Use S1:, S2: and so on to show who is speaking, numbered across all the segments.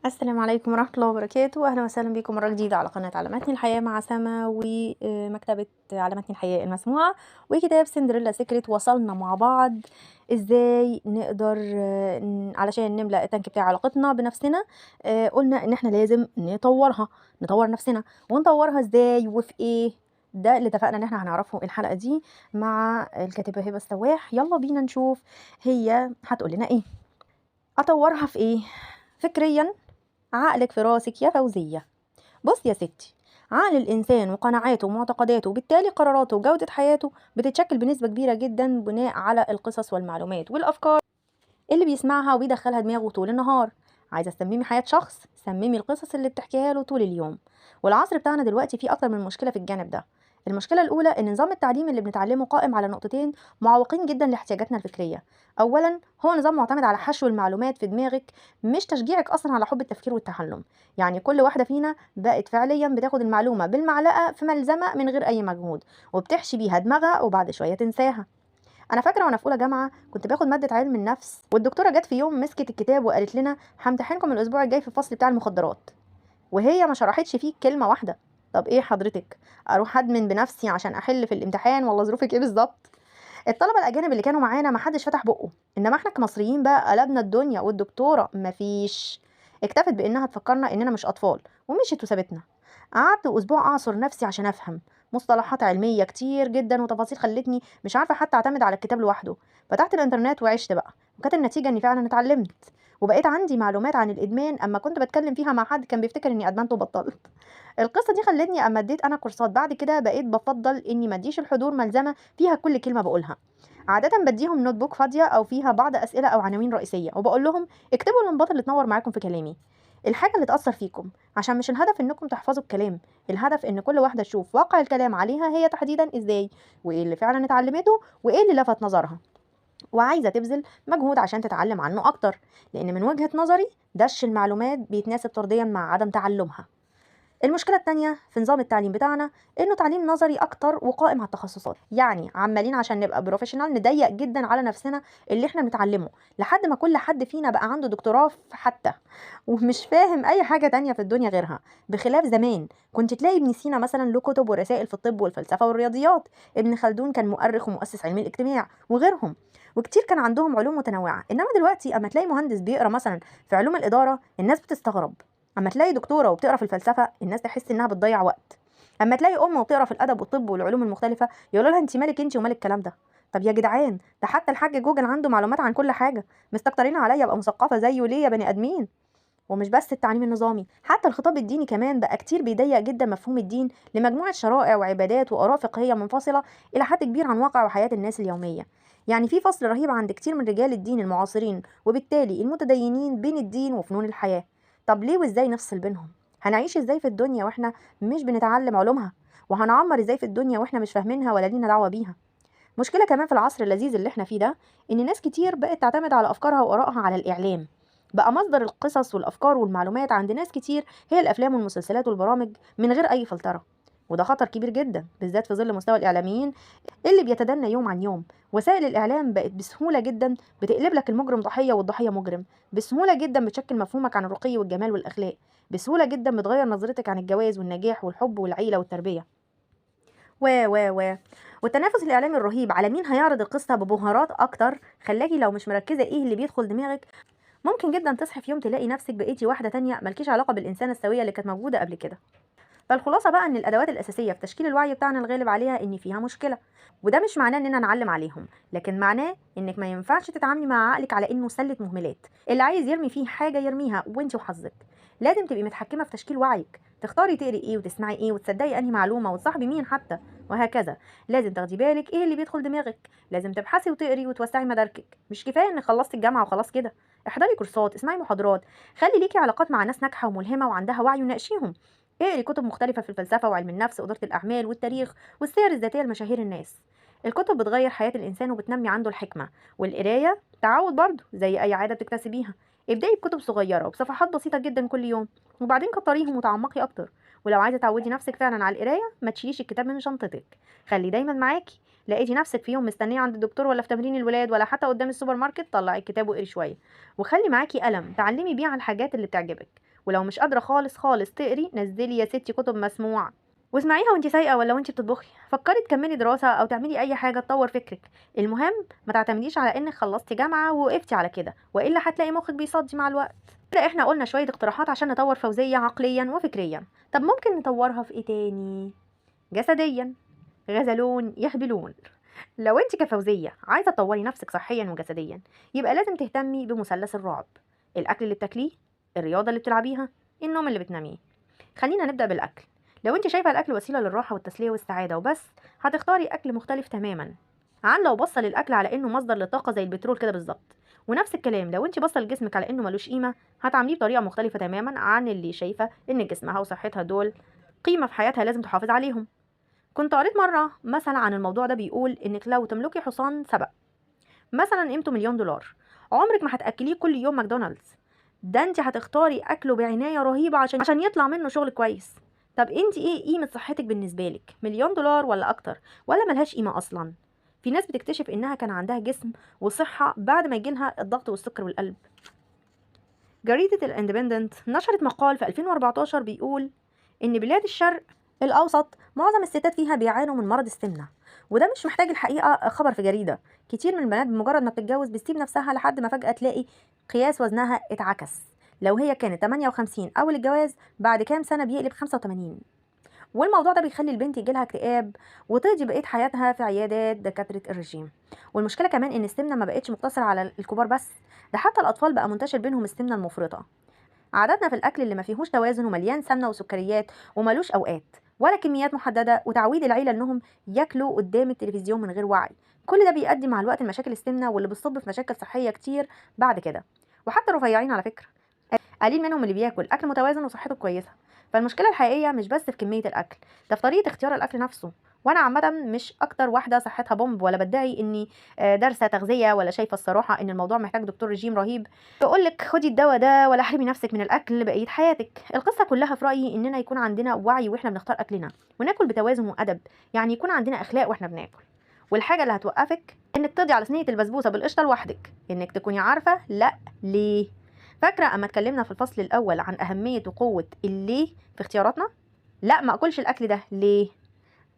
S1: السلام عليكم ورحمة الله وبركاته، أهلا وسهلا بكم مرة جديدة على قناة علاماتني الحياة مع سما ومكتبة علاماتني الحياة المسموعة وكتاب سندريلا سيكريت. وصلنا مع بعض ازاي نقدر علشان نملأ التانك بتاع علاقتنا بنفسنا. قلنا ان احنا لازم نطور نفسنا، ونطورها ازاي وفي ايه؟ ده اللي اتفقنا ان احنا هنعرفه الحلقة دي مع الكاتبة هبة السواح. يلا بينا نشوف هي هتقول لنا ايه. اطورها في ايه؟ فكريا، عقلك في راسك يا فوزية. بص يا ستي، عقل الإنسان وقناعاته ومعتقداته وبالتالي قراراته وجودة حياته بتتشكل بنسبة كبيرة جدا بناء على القصص والمعلومات والأفكار اللي بيسمعها وبيدخلها دماغه طول النهار. عايزة تسممي حياة شخص، سممي القصص اللي بتحكيها له طول اليوم. والعصر بتاعنا دلوقتي فيه أكتر من مشكلة في الجانب ده. المشكلة الأولى إن نظام التعليم اللي بنتعلمه قائم على نقطتين معوقين جدا لاحتياجاتنا الفكرية. أولا، هو نظام معتمد على حشو المعلومات في دماغك، مش تشجيعك أصلا على حب التفكير والتعلم. يعني كل واحدة فينا بقت فعليا بتاخد المعلومة بالمعلقة في ملزمة من غير أي مجهود، وبتحشي بيها دماغها وبعد شوية تنساها. انا فاكره وانا في اولى جامعه كنت باخد ماده علم النفس، والدكتوره جت في يوم مسكت الكتاب وقالت لنا همتحنكم الاسبوع الجاي في الفصل بتاع المخدرات، وهي ما شرحتش فيه كلمه واحده. طب ايه حضرتك، اروح ادمن بنفسي عشان احل في الامتحان ولا ظروفك ايه بالظبط؟ الطلبه الاجانب اللي كانوا معانا ما حدش فتح بقه، انما احنا كمصريين بقى قلبنا الدنيا، والدكتوره مفيش، اكتفت بانها تفكرنا اننا مش اطفال ومشيت وسابتنا. قعدت اسبوع اعصر نفسي عشان افهم مصطلحات علميه كتير جدا وتفاصيل خلتني مش عارفه حتى اعتمد على الكتاب لوحده. فتحت الانترنت وعشت بقى، وكانت النتيجه اني فعلا اتعلمت وبقيت عندي معلومات عن الادمان. اما كنت بتكلم فيها مع حد كان بيفتكر اني ادمنت وبطلت. القصه دي خلتني اما اديت انا كورسات بعد كده بقيت بفضل اني ما اديش الحضور ملزمه فيها كل كلمه بقولها. عاده بديهم نوت بوك فاضيه او فيها بعض اسئله او عناوين رئيسيه، وبقول لهم اكتبوا الانباط اللي تنور معاكم في كلامي، الحاجه اللي تاثر فيكم، عشان مش الهدف انكم تحفظوا الكلام، الهدف ان كل واحده تشوف واقع الكلام عليها هي تحديدا ازاي، وايه اللي فعلا اتعلمته وايه اللي لفت نظرها، وعايزه تبذل مجهود عشان تتعلم عنه اكتر. لان من وجهه نظري دش المعلومات بيتناسب طرديا مع عدم تعلمها. المشكلة التانية في نظام التعليم بتاعنا إنه تعليم نظري أكتر وقائم على التخصصات، يعني عمالين عشان نبقى بروفيشنال نضيق جدا على نفسنا اللي احنا بنتعلمه، لحد ما كل حد فينا بقى عنده دكتوراه في حتى ومش فاهم أي حاجة تانية في الدنيا غيرها. بخلاف زمان كنت تلاقي ابن سينا مثلا له كتب ورسائل في الطب والفلسفة والرياضيات، ابن خلدون كان مؤرخ ومؤسس علم الاجتماع وغيرهم، وكتير كان عندهم علوم متنوعة. إنما دلوقتي أما تلاقي مهندس بيقرأ مثلا في علوم الإدارة الناس بتستغرب، اما تلاقي دكتوره وبتقرا في الفلسفه الناس تحس انها بتضيع وقت، اما تلاقي ام وبتقرا في الادب والطب والعلوم المختلفه يقولوا لها انت مالك انت ومال الكلام ده. طب يا جدعان، ده حتى الحاج جوجل عنده معلومات عن كل حاجه، مستكترين عليا ابقى مثقفه زيه ليه يا بني ادمين؟ ومش بس التعليم النظامي، حتى الخطاب الديني كمان بقى كتير بيضيق جدا مفهوم الدين لمجموعه شرائع وعبادات واراء فقهيه منفصله الى حد كبير عن واقع وحياه الناس اليوميه. يعني في فصل رهيب عند كتير من رجال الدين المعاصرين وبالتالي المتدينين بين الدين وفنون الحياه. طب ليه وازاي نفصل بينهم؟ هنعيش ازاي في الدنيا واحنا مش بنتعلم علومها؟ وهنعمر ازاي في الدنيا واحنا مش فاهمينها ولا لينا دعوه بيها؟ مشكله كمان في العصر اللذيذ اللي احنا فيه ده ان ناس كتير بقت تعتمد على افكارها وارائها على الاعلام. بقى مصدر القصص والافكار والمعلومات عند ناس كتير هي الافلام والمسلسلات والبرامج من غير اي فلتره. وده خطر كبير جدا بالذات في ظل مستوى الاعلاميين اللي بيتدنى يوم عن يوم. وسائل الاعلام بقت بسهوله جدا بتقلب لك المجرم ضحيه والضحيه مجرم، بسهوله جدا بتشكل مفهومك عن الرقي والجمال والاخلاق، بسهوله جدا بتغير نظرتك عن الجواز والنجاح والحب والعيله والتربيه و والتنافس الاعلامي الرهيب على مين هيعرض القصه ببهارات اكتر خلاكي لو مش مركزه ايه اللي بيدخل دماغك ممكن جدا تصحي في يوم تلاقي نفسك بقيتي واحده تانية مالكيش علاقه بالانسانه السويه اللي كانت موجوده قبل كده. فالخلاصه بقى ان الادوات الاساسيه في تشكيل الوعي بتاعنا الغالب عليها ان فيها مشكله، وده مش معناه اننا نعلم عليهم، لكن معناه انك ما ينفعش تتعاملي مع عقلك على انه سله مهملات اللي عايز يرمي فيه حاجه يرميها وانت وحظك. لازم تبقي متحكمه في تشكيل وعيك، تختاري تقري ايه وتسمعي ايه وتصدقي انهي معلومه وتصاحبي مين حتى، وهكذا. لازم تاخدي بالك ايه اللي بيدخل دماغك، لازم تبحثي وتقري وتوسعي مداركك، مش كفايه انك خلصتي الجامعه وخلاص كده. احضري كورسات، اسمعي محاضرات، خلي ليكي علاقات مع ناس ناجحه وملهمه وعندها وعي وناقشيهم. اقري كتب مختلفة في الفلسفة وعلم النفس وإدارة الأعمال والتاريخ والسير الذاتية لمشاهير الناس. الكتب بتغير حياة الإنسان وبتنمي عنده الحكمة، والقراية تعود برضه زي أي عادة بتكتسبيها. ابدأي بكتب صغيرة وبصفحات بسيطة جدا كل يوم، وبعدين كتريهم وتعمقي أكتر. ولو عايزة تعودي نفسك فعلا على القراية ما تشيليش الكتاب من شنطتك، خليه دايما معاكي. لقيتي نفسك في يوم مستنية عند الدكتور ولا في تمرين الولاد ولا حتى قدام السوبر ماركت، طلعي الكتاب واقري شوية، وخلي معاكي قلم تعلمي بيه على الحاجات اللي بتعجبك، ولو مش قادرة خالص خالص تقري، نزلي يا ستي كتب مسموع واسمعيها وانت سايقة ولا وانت بتطبخي. فكري تكملي دراسة او تعملي اي حاجة تطور فكرك. المهم ما تعتمديش على انك خلصتي جامعة ووقفتي على كده، والا هتلاقي مخك بيصدي مع الوقت. كده احنا قلنا شوية اقتراحات عشان نطور فوزية عقليا وفكريا. طب ممكن نطورها في ايه تاني؟ جسديا. غزلون يهبلون. لو انت كفوزية عايزة تطوري نفسك صحيا وجسديا، يبقى لازم تهتمي بمثلث الرعب: الاكل اللي بتاكليه، الرياضة اللي بتلعبيها، النوم اللي بتناميه. خلينا نبدأ بالاكل. لو انت شايفة الاكل وسيلة للراحة والتسلية والسعادة وبس، هتختاري اكل مختلف تماما عن لو بصل الاكل على انه مصدر للطاقة زي البترول كده بالظبط. ونفس الكلام لو انت بصل جسمك على انه ملوش قيمة، هتعامليه بطريقة مختلفة تماما عن اللي شايفة ان جسمها وصحتها دول قيمة في حياتها لازم تحافظ عليهم. كنت قريت مرة مثلا عن الموضوع ده، بيقول انك لو تملكي حصان سبق مثلا قيمته $1,000,000، عمرك ما هتاكليه كل يوم ماكدونالدز. ده انت هتختاري اكله بعناية رهيبة عشان يطلع منه شغل كويس. طب انت ايه قيمة صحتك بالنسبة لك؟ $1,000,000 ولا اكتر، ولا ملهاش قيمة اصلا؟ في ناس بتكتشف انها كان عندها جسم وصحة بعد ما يجيلها الضغط والسكر والقلب. جريدة الاندبندنت نشرت مقال في 2014 بيقول ان بلاد الشرق الاوسط معظم الستات فيها بيعانوا من مرض السمنة. وده مش محتاج الحقيقة خبر في جريدة. كتير من البنات بمجرد ما بتتجوز بتسيب نفسها لحد ما فجأة تلاقي قياس وزنها اتعكس. لو هي كانت 58 اول الجواز، بعد كام سنة بيقلب 85. والموضوع ده بيخلي البنت يجيلها اكتئاب وتقضي بقية حياتها في عيادات دكاترة الرجيم. والمشكلة كمان ان السمنة ما بقتش مقتصرة على الكبار بس، ده حتى الاطفال بقى منتشر بينهم السمنة المفرطة. عاداتنا في الاكل اللي ما فيهوش توازن ومليان سمنه وسكريات وملوش اوقات ولا كميات محدده، وتعويد العيله انهم ياكلوا قدام التلفزيون من غير وعي، كل ده بيؤدي مع الوقت لمشاكل السمنه واللي بتصب في مشاكل صحيه كتير بعد كده. وحتى الرفيعين على فكره قليل منهم اللي بياكل اكل متوازن وصحته كويسه. فالمشكله الحقيقيه مش بس في كميه الاكل، ده في طريقه اختيار الاكل نفسه. وانا عامه مش اكتر واحده صحتها بومب، ولا بدعي اني دارسه تغذيه، ولا شايفه الصراحه ان الموضوع محتاج دكتور رجيم رهيب يقول لك خدي الدواء ده، ولا احرمي نفسك من الاكل بقيه حياتك. القصه كلها في رايي اننا يكون عندنا وعي واحنا بنختار اكلنا، وناكل بتوازن وادب. يعني يكون عندنا اخلاق واحنا بناكل. والحاجه اللي هتوقفك انك تقضي على صينيه البسبوسه بالقشطه لوحدك، انك تكوني عارفه لا ليه. فاكره اما اتكلمنا في الفصل الاول عن اهميه وقوه الليه في اختياراتنا؟ لا ما اكلش الاكل ده ليه؟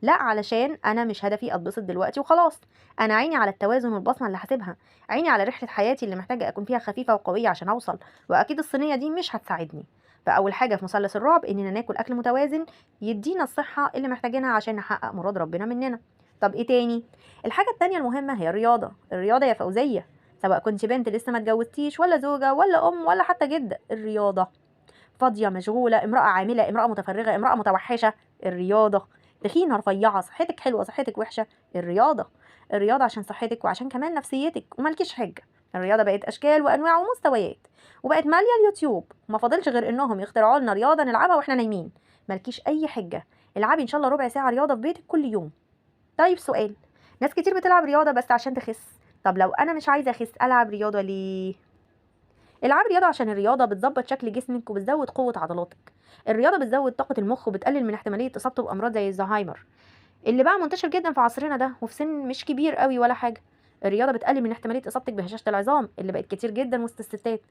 S1: لا علشان انا مش هدفي اتبسط دلوقتي وخلاص، انا عيني على التوازن والبصمه اللي هسيبها، عيني على رحله حياتي اللي محتاجه اكون فيها خفيفه وقويه عشان اوصل. واكيد الصينيه دي مش هتساعدني. فاول حاجه في مثلث الرعب اننا ناكل اكل متوازن يدينا الصحه اللي محتاجينها عشان نحقق مراد ربنا مننا. طب ايه تاني؟ الحاجه التانيه المهمه هي الرياضه. الرياضه يا فوزيه، سواء كنت بنت لسه ما اتجوزتيش، ولا زوجه، ولا ام، ولا حتى جده، الرياضه. فاضيه، مشغوله، امراه عامله، امراه متفرغه، امراه متوحشه، الرياضه. تخينه، رفيعه، صحتك حلوه، صحتك وحشه، الرياضه. الرياضه عشان صحتك وعشان كمان نفسيتك، ومالكيش حجه. الرياضه بقت اشكال وانواع ومستويات، وبقت ماليه اليوتيوب، وما فاضلش غير انهم يخترعوا لنا رياضه نلعبها واحنا نايمين. مالكيش اي حجه، العبي ان شاء الله ربع ساعه رياضه في بيتك كل يوم. طيب سؤال: ناس كتير بتلعب رياضه بس عشان تخس. طب لو انا مش عايزه اخس، العب رياضه ليه؟ العاب رياضة عشان الرياضة بتظبط شكل جسمك وبتزود قوة عضلاتك. الرياضة بتزود طاقة المخ وبتقلل من احتمالية إصابته بأمراض زي الزهايمر اللي بقى منتشر جدا في عصرنا ده وفي سن مش كبير قوي ولا حاجة. الرياضة بتقلل من احتمالية إصابتك بهشاشة العظام اللي بقت كتير جدا وسط الستات.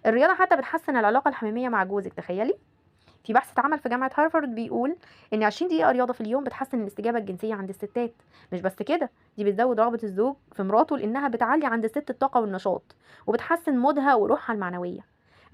S1: الرياضة حتى بتحسن العلاقة الحميمية مع جوزك، تخيلي. في بحث اتعمل في جامعة هارفارد بيقول إن 20 دقيقة رياضة في اليوم بتحسن الاستجابة الجنسية عند الستات. مش بس كده، دي بتزود رغبة الزوج في مراته لأنها بتعلي عند الست الطاقة والنشاط، وبتحسن مودها وروحها المعنوية.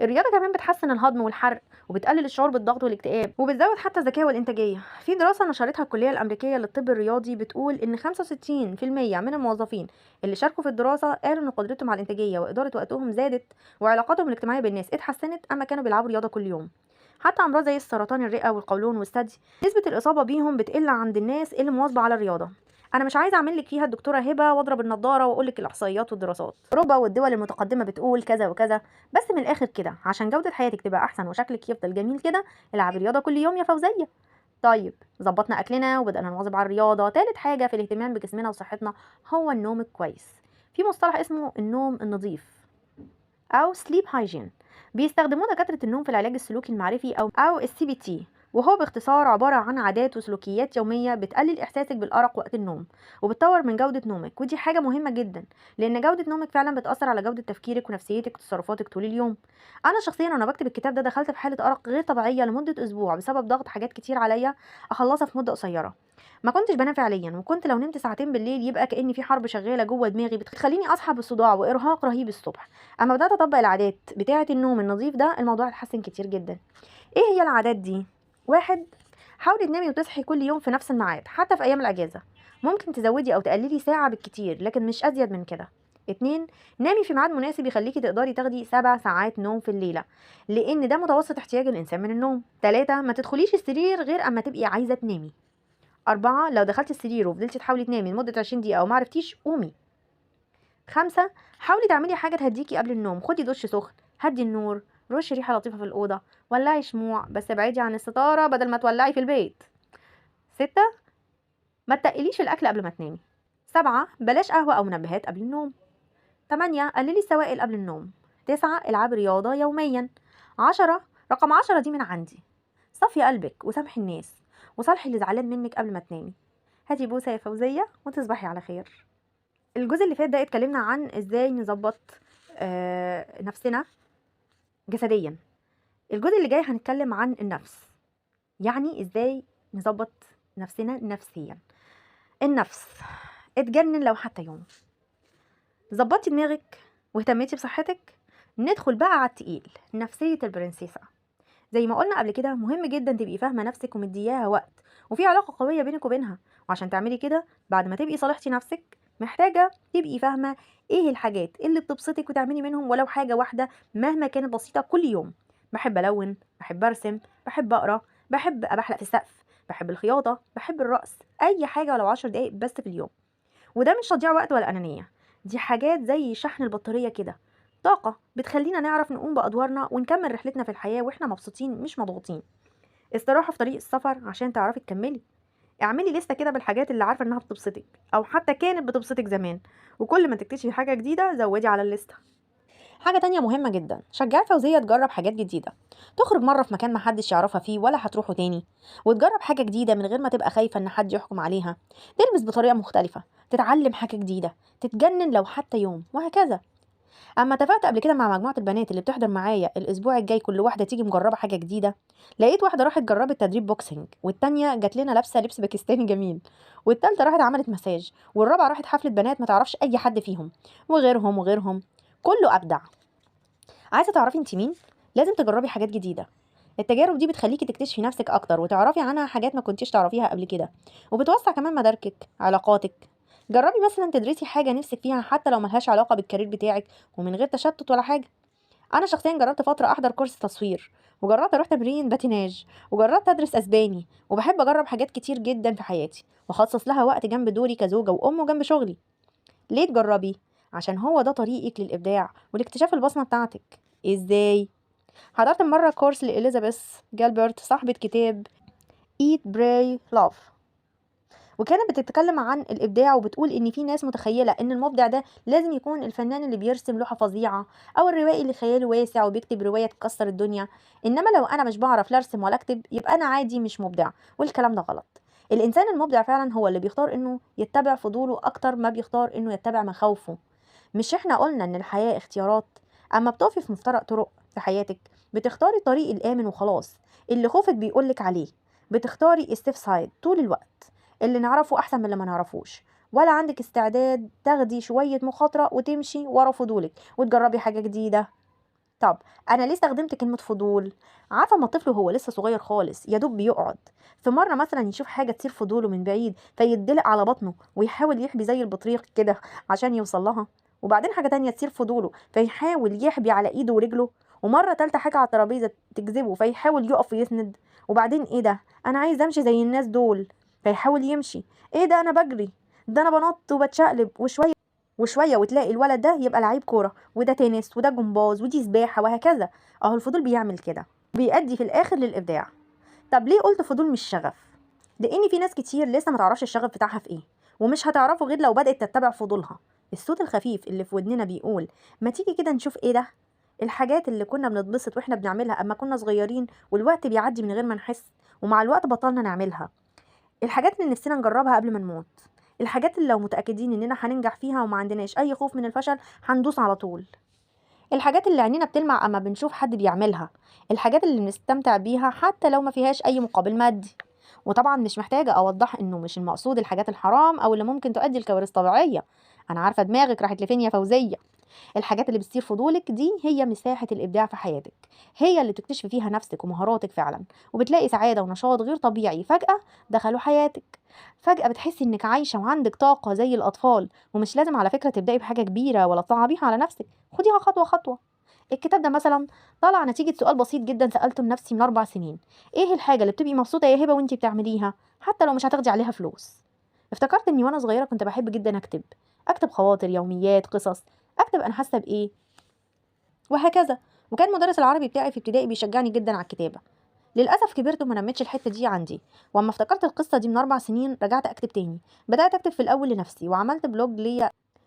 S1: الرياضة كمان بتحسن الهضم والحرق، وبتقلل الشعور بالضغط والاكتئاب، وبتزود حتى الذكاء والإنتاجية. في دراسة نشرتها الكلية الأمريكية للطب الرياضي بتقول إن 65% من الموظفين اللي شاركوا في الدراسة قالوا إن قدرتهم على الإنتاجية وإدارة وقتهم زادت، وعلاقاتهم الاجتماعية بالناس اتحسنت أما كانوا بيلعبوا رياضة كل يوم. حتى امراض زي السرطان الرئه والقولون والثدي نسبه الاصابه بيهم بتقل عند الناس اللي مواظبه على الرياضه. انا مش عايزه اعمل لك فيها الدكتوره هبه واضرب النضاره واقول لك الاحصائيات والدراسات اوروبا والدول المتقدمه بتقول كذا وكذا، بس من الاخر كده عشان جوده حياتك تبقى احسن وشكلك يفضل جميل كده، العبي رياضه كل يوم يا فوزيه. طيب ظبطنا اكلنا وبدانا نواظب على الرياضه، تالت حاجه في الاهتمام بجسمنا وصحتنا هو النوم الكويس. في مصطلح اسمه النوم النظيف او sleep hygiene، بيستخدموه دكاتره النوم في العلاج السلوكي المعرفي او الCBT. وهو باختصار عبارة عن عادات وسلوكيات يومية بتقلل إحساسك بالأرق وقت النوم وبتطور من جودة نومك، ودي حاجة مهمة جدا لأن جودة نومك فعلا بتأثر على جودة تفكيرك ونفسيتك وتصرفاتك طول اليوم. أنا شخصيا وأنا بكتب الكتاب ده دخلت في حالة أرق غير طبيعية لمدة أسبوع بسبب ضغط حاجات كتير عليا أخلصها في مدة قصيرة. ما كنتش بنام فعليا، وكنت لو نمت ساعتين بالليل يبقى كأني في حرب شغالة جوه دماغي بتخليني أصحى بصداع وإرهاق رهيب الصبح. أما بدأت أطبق العادات بتاعة النوم النظيف ده الموضوع اتحسن كتير جدا. إيه هي العادات دي؟ واحد، حاولي تنامي وتصحي كل يوم في نفس الميعاد حتى في ايام الاجازه. ممكن تزودي او تقللي ساعه بالكتير لكن مش ازيد من كده. اتنين، نامي في ميعاد مناسب يخليكي تقدري تاخدي 7 ساعات نوم في الليله، لان ده متوسط احتياج الانسان من النوم. تلاتة، ما تدخليش السرير غير اما تبقي عايزه تنامي. أربعة، لو دخلتي السرير وفضلتي تحاولي تنامي لمده 20 دقيقه وما عرفتيش قومي. خمسة، حاولي تعملي حاجه تهديكي قبل النوم، خدي دش سخن، هدي النور، رشي ريحه لطيفه في الاوضه، ولعي شموع بس ابعدي عن الستاره بدل ما تولعي في البيت. ستة، ما تقليش الأكل قبل ما تنامي. سبعة، بلاش قهوة أو منبهات قبل النوم. تمانية، قللي السوائل قبل النوم. تسعة، العب رياضة يوميا. عشرة، رقم 10 دي من عندي، صفي قلبك وسامحي الناس وصالحي اللي زعلان منك قبل ما تنامي. هاتي بوسة يا فوزية وتصبحي على خير. الجزء اللي فات ده اتكلمنا عن ازاي نظبط نفسنا جسديا. الجزء اللي جاي هنتكلم عن النفس، يعني ازاي نظبط نفسنا نفسيا. النفس، اتجنن لو حتى يوم. ظبطي دماغك واهتميتي بصحتك، ندخل بقى على التقيل، نفسية البرنسيسة. زي ما قلنا قبل كده مهم جدا تبقي فاهمة نفسك ومدياها وقت وفي علاقة قوية بينك وبينها، وعشان تعملي كده بعد ما تبقي صالحتي نفسك محتاجة تبقي فاهمة ايه الحاجات اللي بتبسطك وتعملي منهم ولو حاجة واحدة مهما كانت بسيطة كل يوم. بحب ألون، بحب أرسم، بحب أقرأ، بحب أبحلق في السقف، بحب الخياطة، بحب الرقص، أي حاجة ولو 10 دقايق بس في اليوم. وده مش تضييع وقت ولا أنانية، دي حاجات زي شحن البطارية كده، طاقة بتخلينا نعرف نقوم بأدوارنا ونكمل رحلتنا في الحياة واحنا مبسوطين مش مضغوطين. استراحة في طريق السفر عشان تعرفي تكملي. اعملي لستة كده بالحاجات اللي عارفة انها بتبسطك او حتى كانت بتبسطك زمان، وكل ما تكتشفي حاجة جديدة زودي على الليستة. حاجة تانية مهمة جدا، شجعي فوزية تجرب حاجات جديدة، تخرج مرة في مكان محدش يعرفها فيه ولا هتروحوا تاني، وتجرب حاجة جديدة من غير ما تبقى خايفة ان حد يحكم عليها، تلبس بطريقة مختلفة، تتعلم حاجة جديدة، تتجنن لو حتى يوم، وهكذا. اما اتفقت قبل كده مع مجموعة البنات اللي بتحضر معايا الاسبوع الجاي كل واحدة تيجي مجربة حاجة جديدة، لقيت واحدة راحت جربت تدريب بوكسنج، والتانية جات لنا لابسة لبس باكستاني جميل، والتالتة راحت عملت مساج، والرابعة راحت حفلة بنات ما تعرفش اي حد فيهم، وغيرهم وغيرهم. كله ابدع. عايزه تعرفي انت مين؟ لازم تجربي حاجات جديده. التجارب دي بتخليكي تكتشفي نفسك اكتر وتعرفي عنها حاجات ما كنتيش تعرفيها قبل كده، وبتوسع كمان مداركك علاقاتك. جربي مثلا تدرسي حاجه نفسك فيها حتى لو ملهاش علاقه بالكارير بتاعك ومن غير تشتت ولا حاجه. انا شخصيا جربت فتره احضر كورس تصوير، وجربت اروح تمرين باتيناج، وجربت ادرس اسباني، وبحب اجرب حاجات كتير جدا في حياتي واخصص لها وقت جنب دوري كزوجه وام وجنب شغلي. ليه تجربي؟ عشان هو ده طريقك للإبداع ولاكتشاف البصمة بتاعتك. إزاي؟ حضرت مرة كورس لإليزابيث جالبرت صاحبة كتاب Eat Pray Love، وكانت بتتكلم عن الإبداع وبتقول إن في ناس متخيلة إن المبدع ده لازم يكون الفنان اللي بيرسم لوحة فظيعة أو الروائي اللي خياله واسع وبيكتب رواية تكسر الدنيا، إنما لو أنا مش بعرف لا أرسم ولا أكتب يبقى أنا عادي مش مبدع، والكلام ده غلط. الإنسان المبدع فعلا هو اللي بيختار إنه يتبع فضوله أكتر ما بيختار إنه يتبع مخاوفه. مش إحنا قلنا إن الحياة اختيارات؟ أما بتقفي في مفترق طرق في حياتك بتختاري الطريق الآمن وخلاص، اللي خوفك بيقولك عليه، بتختاري استفسايد طول الوقت، اللي نعرفه احسن من اللي ما نعرفوش، ولا عندك استعداد تاخدي شوية مخاطرة وتمشي ورا فضولك وتجربي حاجة جديدة. طب انا ليه استخدمت كلمة فضول؟ عارفة ما الطفل هو لسه صغير خالص يا دوب بيقعد، في مرة مثلا يشوف حاجة تثير فضوله من بعيد فيدلق على بطنه ويحاول يحبي زي البطريق كده عشان يوصل لها، وبعدين حاجة تانية تثير فضوله فيحاول يحبي على ايده ورجله، ومرة تالتة حاجة على الترابيزة تجذبه فيحاول يقف ويسند، وبعدين ايه ده انا عايز امشي زي الناس دول فيحاول يمشي، ايه ده انا بجري، ده انا بنط وبتشقلب، وشويه وشويه وتلاقي الولد ده يبقى لعيب كوره وده تنس وده جمباز ودي سباحه وهكذا. اهو الفضول بيعمل كده بيؤدي في الاخر للابداع. طب ليه قلت فضول مش شغف؟ لان في ناس كتير لسه ما تعرفش الشغف بتاعها في ايه، ومش هتعرفه غير لو بدات تتبع فضولها. الصوت الخفيف اللي في ودننا بيقول ما تيجي كده نشوف ايه ده، الحاجات اللي كنا بنتبسط واحنا بنعملها اما كنا صغيرين والوقت بيعدي من غير ما نحس، ومع الوقت بطلنا نعملها. الحاجات اللي نفسنا نجربها قبل ما نموت، الحاجات اللي لو متأكدين اننا هننجح فيها وما عندناش اي خوف من الفشل هندوس على طول. الحاجات اللي عينينا بتلمع اما بنشوف حد بيعملها، الحاجات اللي بنستمتع بيها حتى لو ما فيهاش اي مقابل مادي. وطبعا مش محتاجة اوضح انه مش المقصود الحاجات الحرام او اللي ممكن تؤدي لكوارث طبيعية. انا عارفة دماغك راحت لفين يا فوزية. الحاجات اللي بتثير فضولك دي هي مساحة الإبداع في حياتك، هي اللي بتكتشفي فيها نفسك ومهاراتك فعلا، وبتلاقي سعادة ونشاط غير طبيعي فجأة دخلوا حياتك. فجأة بتحسي إنك عايشة وعندك طاقة زي الأطفال. ومش لازم على فكرة تبدأي بحاجة كبيرة ولا تصعبيها على نفسك، خديها خطوة خطوة. الكتاب ده مثلا طلع نتيجة سؤال بسيط جدا سألته لنفسي من 4 سنين: إيه الحاجة اللي بتبقي مبسوطة يا هبة وإنتي بتعمليها حتى لو مش هتاخدي عليها فلوس؟ افتكرت إني وأنا صغيرة كنت بحب جدا أكتب خواطر، يوميات، قصص، اكتب انا حاسه بايه، وهكذا. وكان مدرس العربي بتاعي في ابتدائي بيشجعني جدا على الكتابه. للاسف كبرت وما نمتش الحته دي عندي، واما افتكرت القصه دي من 4 سنين رجعت اكتب تاني. بدات اكتب في الاول لنفسي وعملت بلوج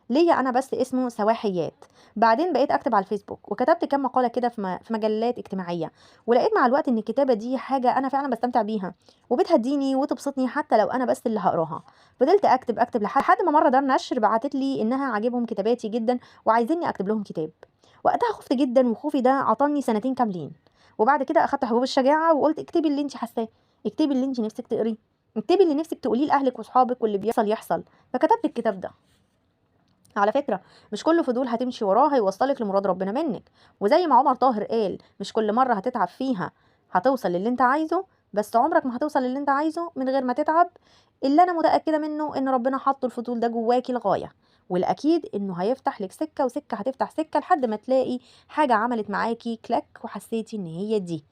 S1: ليا انا بس اسمه سواحيات. بعدين بقيت اكتب على الفيسبوك وكتبت كام مقاله كده في مجلات اجتماعيه. ولقيت مع الوقت ان الكتابه دي حاجه انا فعلا بستمتع بيها وبتهديني وتبسطني حتى لو انا بس اللي هقراها. فضلت اكتب لحد ما مره دار نشر بعتت لي انها عاجبهم كتاباتي جدا وعايزيني اكتب لهم كتاب. وقتها خفت جدا، وخوفي ده عطلني سنتين كاملين. وبعد كده اخدت حبوب الشجاعه وقلت اكتبي اللي انت حاساه، اكتبي اللي انت نفسك تقريه، اكتبي اللي نفسك تقوليه لاهلك واصحابك، واللي بيحصل يحصل. فكتبت الكتاب ده. على فكرة مش كل فضول هتمشي وراه هيوصلك لمراد ربنا منك. وزي ما عمر طاهر قال: مش كل مرة هتتعب فيها هتوصل للي انت عايزه، بس عمرك ما هتوصل للي انت عايزه من غير ما تتعب. اللي انا متأكدة منه ان ربنا حط الفضول ده جواكي لغاية، والاكيد انه هيفتح لك سكة وسكة هتفتح سكة لحد ما تلاقي حاجة عملت معاكي كلاك وحسيتي ان هي دي.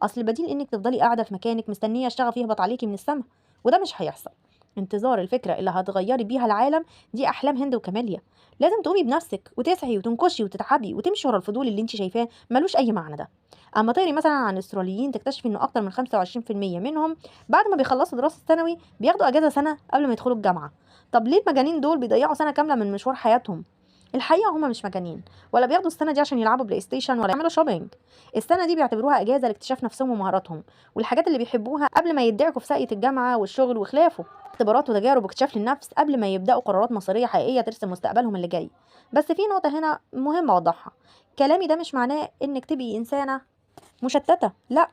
S1: اصل بديل انك تفضلي قاعدة في مكانك مستنية الشغف يهبط عليكي من السما، وده مش هيحصل. انتظار الفكرة اللي هتغيري بيها العالم دي احلام هند وكماليا. لازم تقومي بنفسك وتسعي وتنكشي وتتعبي وتمشي ورا الفضول اللي انت شايفاه ملوش اي معنى ده. اما تقري مثلا عن الاستراليين تكتشفي ان اكتر من 25% منهم بعد ما بيخلصوا دراسه ثانوي بياخدوا اجازه سنه قبل ما يدخلوا الجامعه. طب ليه المجانين دول بيضيعوا سنه كامله من مشوار حياتهم؟ الحقيقه هما مش مجانين، ولا بياخدوا السنه دي عشان يلعبوا بلاي ستيشن ولا يعملوا شوبينج. السنه دي بيعتبروها اجازه لاكتشاف نفسهم ومهاراتهم والحاجات اللي بيحبوها قبل ما يدعكوا في ساقية الجامعه والشغل وخلافه. اختبارات وتجارب واكتشاف للنفس قبل ما يبداوا قرارات مصيريه حقيقيه ترسم مستقبلهم اللي جاي. بس في نقطه هنا مهمه اوضحها: كلامي ده مش معناه انك تبقي انسانه مشتته، لا.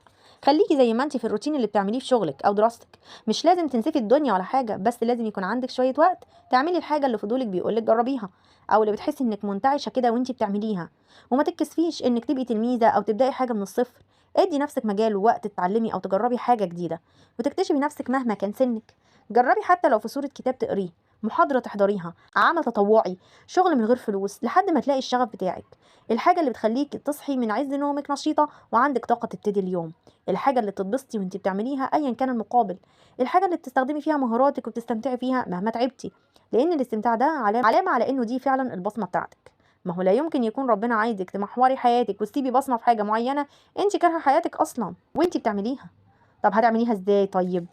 S1: خليكي زي ما انت في الروتين اللي بتعمليه في شغلك او دراستك. مش لازم تنسفي الدنيا ولا حاجه، بس لازم يكون عندك شويه وقت تعملي الحاجه اللي فضولك بيقولك جربيها، او اللي بتحسي انك منتعشه كده وانت بتعمليها. وما تتكسفيش انك تبقي تلميذه او تبداي حاجه من الصفر. ادي نفسك مجال ووقت تتعلمي او تجربي حاجه جديده وتكتشفي نفسك مهما كان سنك. جربي حتى لو في صوره كتاب تقريه، محاضره تحضريها، عمل تطوعي، شغل من غير فلوس، لحد ما تلاقي الشغف بتاعك. الحاجه اللي بتخليك تصحي من عز نومك نشيطه وعندك طاقه تبتدي اليوم. الحاجه اللي بتتبسطي وانت بتعمليها ايا كان المقابل. الحاجه اللي بتستخدمي فيها مهاراتك وبتستمتعي فيها مهما تعبتي. لان الاستمتاع ده علامه على انه دي فعلا البصمه بتاعتك. ما هو لا يمكن يكون ربنا عايزك تمحوري حياتك وتسيبي بصمه في حاجه معينه انت كارهه حياتك اصلا وانت بتعمليها. طب هتعمليها ازاي طيب؟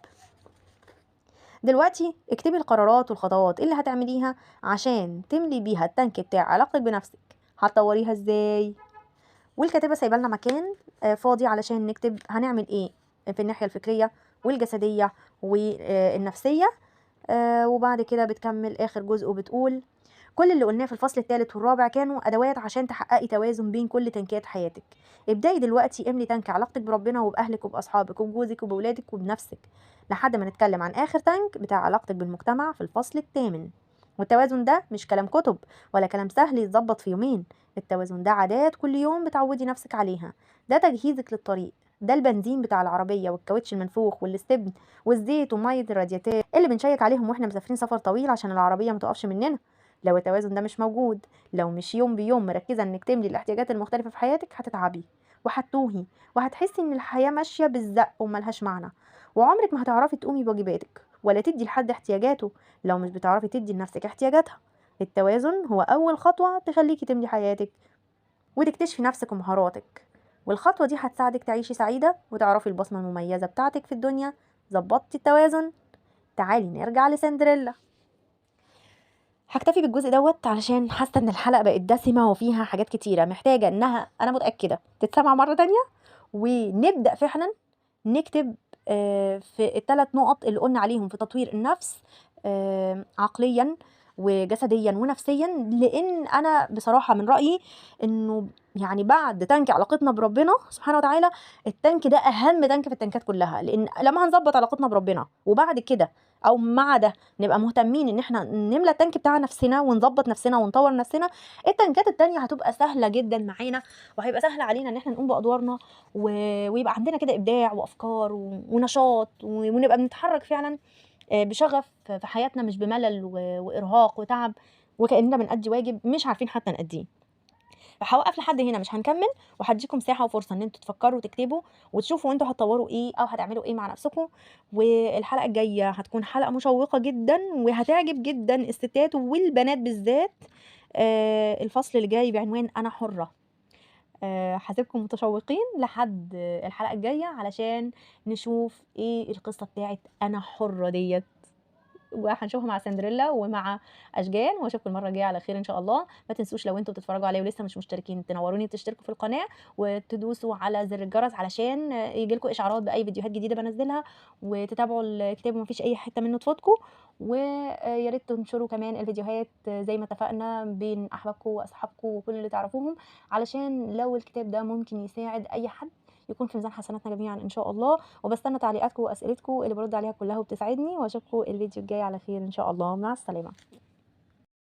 S1: دلوقتي اكتبي القرارات والخطوات اللي هتعمليها عشان تملي بيها التانك بتاع علاقتك بنفسك. هتطوريها ازاي؟ والكاتبة سايبه لنا مكان فاضي علشان نكتب هنعمل ايه في الناحية الفكرية والجسدية والنفسية. وبعد كده بتكمل آخر جزء وبتقول: كل اللي قلناه في الفصل الثالث والرابع كانوا أدوات عشان تحققي توازن بين كل تنكات حياتك. ابدأي دلوقتي املي تانك علاقتك بربنا وبأهلك وبأصحابك وبجوزك وبولادك وبنفسك، لحد ما نتكلم عن آخر تانك بتاع علاقتك بالمجتمع في الفصل الثامن. والتوازن ده مش كلام كتب ولا كلام سهل يتظبط في يومين. التوازن ده عادات كل يوم بتعودي نفسك عليها. ده تجهيزك للطريق، ده البنزين بتاع العربية والكاوتش المنفوخ والاستبن والزيت ومية الرادياتير اللي بنشيك عليهم واحنا مسافرين سفر طويل عشان العربية ما تقفش مننا. لو التوازن ده مش موجود، لو مش يوم بيوم مركزة انك تملي الاحتياجات المختلفة في حياتك، هتتعبي وهتتوهي وهتحسي ان الحياة ماشية بالزق وملهاش معنى. وعمرك ما هتعرفي تقومي بواجباتك ولا تدي لحد احتياجاته لو مش بتعرفي تدي لنفسك احتياجاتها. التوازن هو أول خطوة تخليكي تملي حياتك وتكتشفي نفسك ومهاراتك. والخطوة دي هتساعدك تعيشي سعيدة وتعرفي البصمة المميزة بتاعتك في الدنيا. ظبطتي التوازن؟ تعالي نرجع لسندريلا. هكتفي بالجزء دوت علشان حاسه ان الحلقه بقت دسمه وفيها حاجات كتيره محتاجه انها انا متاكده تتسمع مره تانية، ونبدا فعلا نكتب في الثلاث نقط اللي قلنا عليهم في تطوير النفس، عقليا وجسديا ونفسيا. لان انا بصراحه من رايي انه يعني بعد تنك علاقتنا بربنا سبحانه وتعالى، التنك ده اهم تنك في التنكات كلها. لان لما هنظبط علاقتنا بربنا وبعد كده او مع ده نبقى مهتمين ان احنا نملى التانك بتاع نفسنا ونظبط نفسنا ونطور نفسنا، التنكات التانية هتبقى سهله جدا معانا، وهيبقى سهل علينا ان احنا نقوم بادوارنا ويبقى عندنا كده ابداع وافكار ونشاط، ونبقى بنتحرك فعلا بشغف في حياتنا، مش بملل وارهاق وتعب، وكاننا بنأدي واجب مش عارفين حتى نأديه. فهوقف لحد هنا، مش هنكمل، وهديكم مساحه وفرصه ان انتوا تفكروا وتكتبوا وتشوفوا انتوا هتطوروا ايه او هتعملوا ايه مع نفسكم. والحلقه الجايه هتكون حلقه مشوقه جدا وهتعجب جدا الستات والبنات بالذات. الفصل اللي جاي بعنوان انا حره. هاسيبكم متشوقين لحد الحلقه الجايه علشان نشوف ايه القصه بتاعت انا حره ديت، وهنشوفها مع سندريلا ومع اشجان. واشوفكم المره الجايه على خير ان شاء الله. ما تنسوش لو انتوا بتتفرجوا عليا ولسه مش مشتركين تنوروني وتشتركوا في القناه وتدوسوا على زر الجرس علشان يجيلكوا اشعارات باي فيديوهات جديده بنزلها، وتتابعوا الكتاب ومفيش اي حته منه تفوتكم. ويا ريت تنشروا كمان الفيديوهات زي ما اتفقنا بين احبابكم واصحابكم وكل اللي تعرفوهم، علشان لو الكتاب ده ممكن يساعد اي حد يكون في ميزان حسناتنا جميعا ان شاء الله. وبستنى تعليقاتكم واسئلتكم اللي برد عليها كلها وبتسعدني. واشوفكم الفيديو الجاي على خير ان شاء الله. مع السلامه.